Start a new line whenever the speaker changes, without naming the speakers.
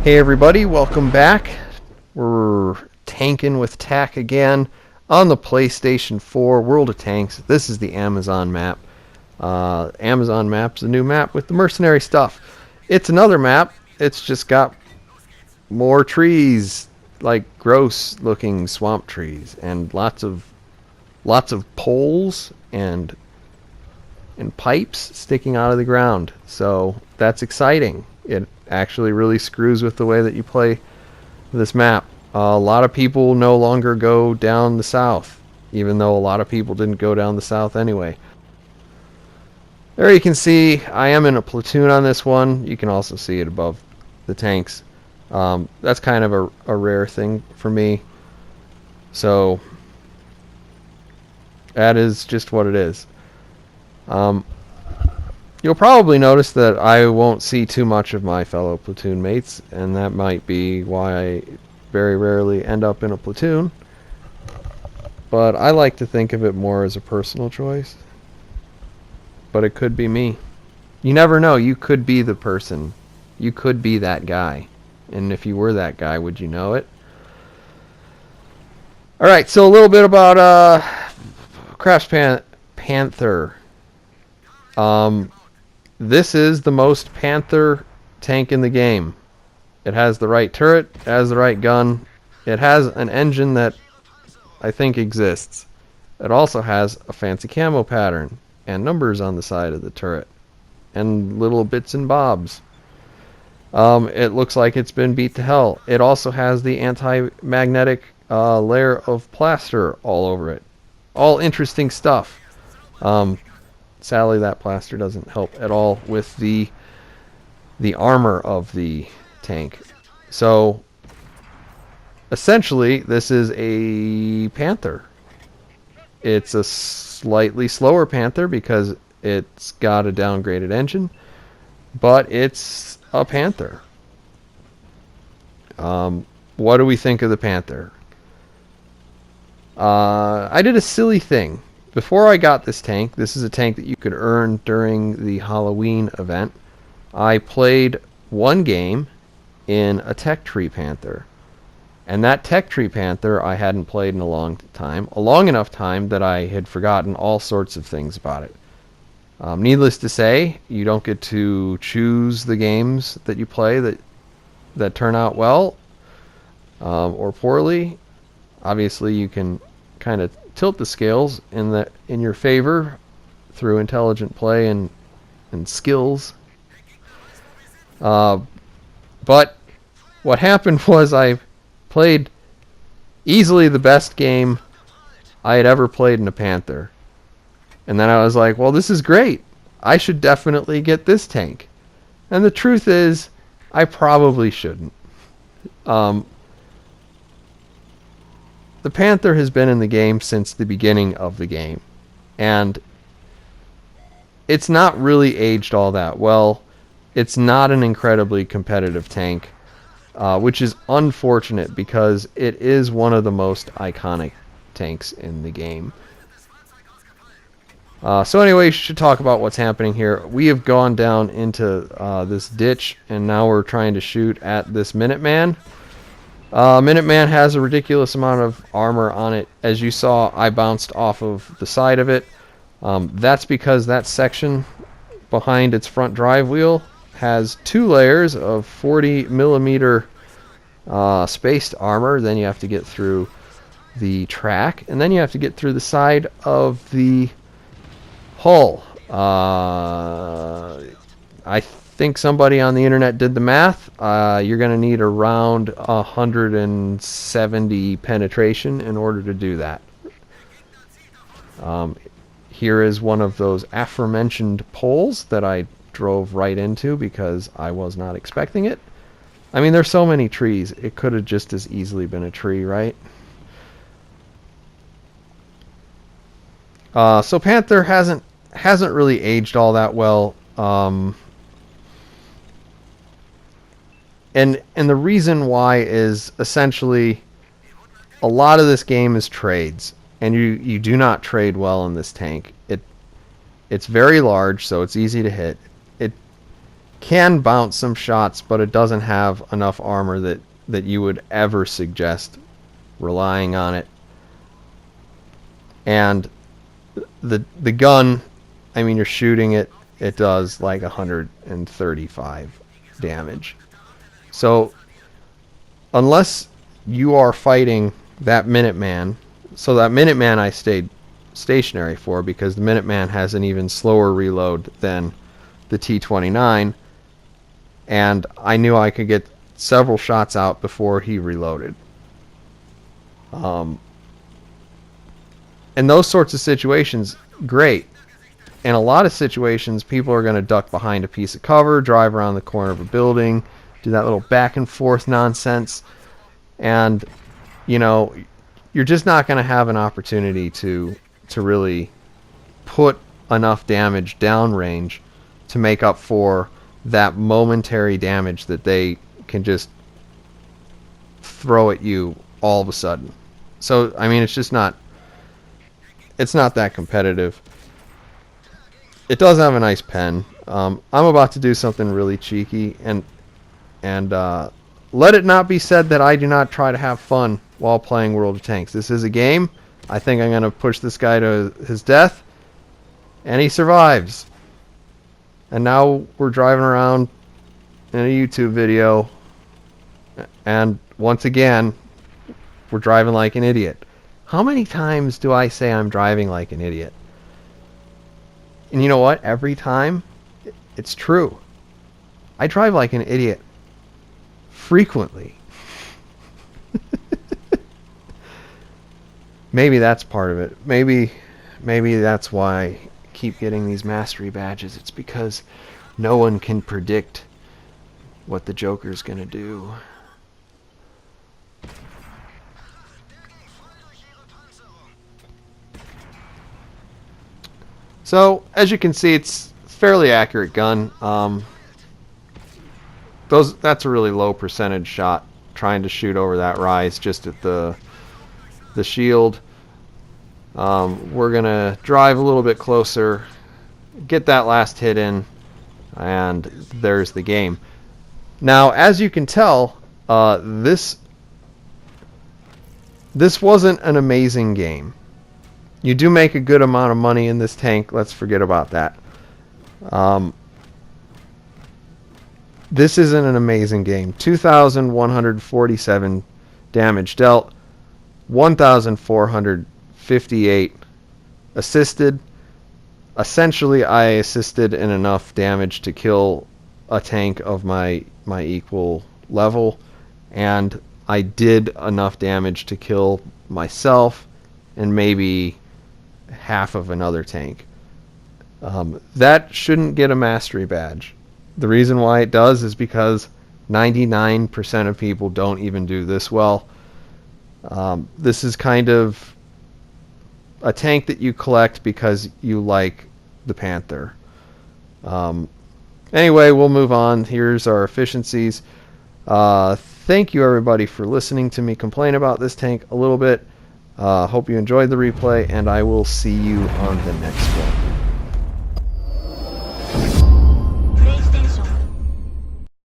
Hey everybody, welcome back. We're tanking with Tack again on the PlayStation 4 World of Tanks. This is the Amazon map. Amazon map's a new map with the mercenary stuff. It's another map. It's just got more trees, like gross looking swamp trees, and lots of poles and pipes sticking out of the ground. So that's exciting. It actually really screws with the way that you play this map. A lot of people no longer go down the south, even though a lot of people didn't go down the south anyway. There you can see I am in a platoon on this one. You can also see it above the tanks. That's kind of a rare thing for me. So that is just what it is. You'll probably notice that I won't see too much of my fellow platoon mates, and that might be why I very rarely end up in a platoon. But I like to think of it more as a personal choice. But it could be me. You never know, you could be the person. You could be that guy. And if you were that guy, would you know it? Alright, so a little bit about Kraft Panther. This is the most Panther tank in the game. It has the right turret, it has the right gun, it has an engine that I think exists. It also has a fancy camo pattern and numbers on the side of the turret and little bits and bobs. It looks like it's been beat to hell. It also has the anti-magnetic layer of plaster all over it. All interesting stuff. Sadly, that plaster doesn't help at all with the armor of the tank. So, essentially, this is a Panther. It's a slightly slower Panther because it's got a downgraded engine, but it's a Panther. What do we think of the Panther? I did a silly thing. Before I got this tank, this is a tank that you could earn during the Halloween event. I played one game in a Tech Tree Panther. And that Tech Tree Panther I hadn't played in a long enough time that I had forgotten all sorts of things about it. Needless to say, you don't get to choose the games that you play that turn out well or poorly. Obviously, you can kind of tilt the scales in your favor through intelligent play and skills. But what happened was I played easily the best game I had ever played in a Panther. And then I was like, well, this is great. I should definitely get this tank. And the truth is, I probably shouldn't. The Panther has been in the game since the beginning of the game, and it's not really aged all that well. It's not an incredibly competitive tank, which is unfortunate because it is one of the most iconic tanks in the game. So anyway, we should talk about what's happening here. We have gone down into this ditch, and now we're trying to shoot at this Minuteman. Minuteman has a ridiculous amount of armor on it. As you saw, I bounced off of the side of it. That's because that section behind its front drive wheel has 2 layers of 40 millimeter spaced armor. Then you have to get through the track, and then you have to get through the side of the hull. I think somebody on the internet did the math. You're going to need around 170 penetration in order to do that. Here is one of those aforementioned poles that I drove right into because I was not expecting it. I mean, there's so many trees. It could have just as easily been a tree, right? So Panther hasn't really aged all that well. And the reason why is essentially a lot of this game is trades, and you do not trade well in this tank. It's very large, so it's easy to hit. can bounce some shots, but it doesn't have enough armor that you would ever suggest relying on it. And the gun, I mean, you're shooting it, it does like 135 damage. So unless you are fighting that Minuteman, so that Minuteman I stayed stationary for because the Minuteman has an even slower reload than the T-29, and I knew I could get several shots out before he reloaded. In those sorts of situations, great. In a lot of situations, people are going to duck behind a piece of cover, drive around the corner of a building, do that little back and forth nonsense, and you know, you're just not going to have an opportunity to really put enough damage downrange to make up for that momentary damage that they can just throw at you all of a sudden. So I mean, it's not that competitive. It does have a nice pen. I'm about to do something really cheeky, and let it not be said that I do not try to have fun while playing World of Tanks. This is a game. I think I'm going to push this guy to his death, and he survives. And now we're driving around in a YouTube video, and once again, we're driving like an idiot. How many times do I say I'm driving like an idiot? And you know what? Every time, it's true. I drive like an idiot frequently. Maybe that's part of it. Maybe that's why I keep getting these mastery badges. It's because no one can predict what the Joker's gonna do. So, as you can see, it's a fairly accurate gun. That's a really low percentage shot, trying to shoot over that rise just at the shield. We're going to drive a little bit closer, get that last hit in, and there's the game. Now, as you can tell, this wasn't an amazing game. You do make a good amount of money in this tank. Let's forget about that. This isn't an amazing game. 2,147 damage dealt. 1,458 assisted. Essentially, I assisted in enough damage to kill a tank of my equal level, and I did enough damage to kill myself and maybe half of another tank. That shouldn't get a mastery badge. The reason why it does is because 99% of people don't even do this well. This is kind of a tank that you collect because you like the Panther. Anyway, we'll move on. Here's our efficiencies. Thank you everybody for listening to me complain about this tank a little bit. Hope you enjoyed the replay, and I will see you on the next one.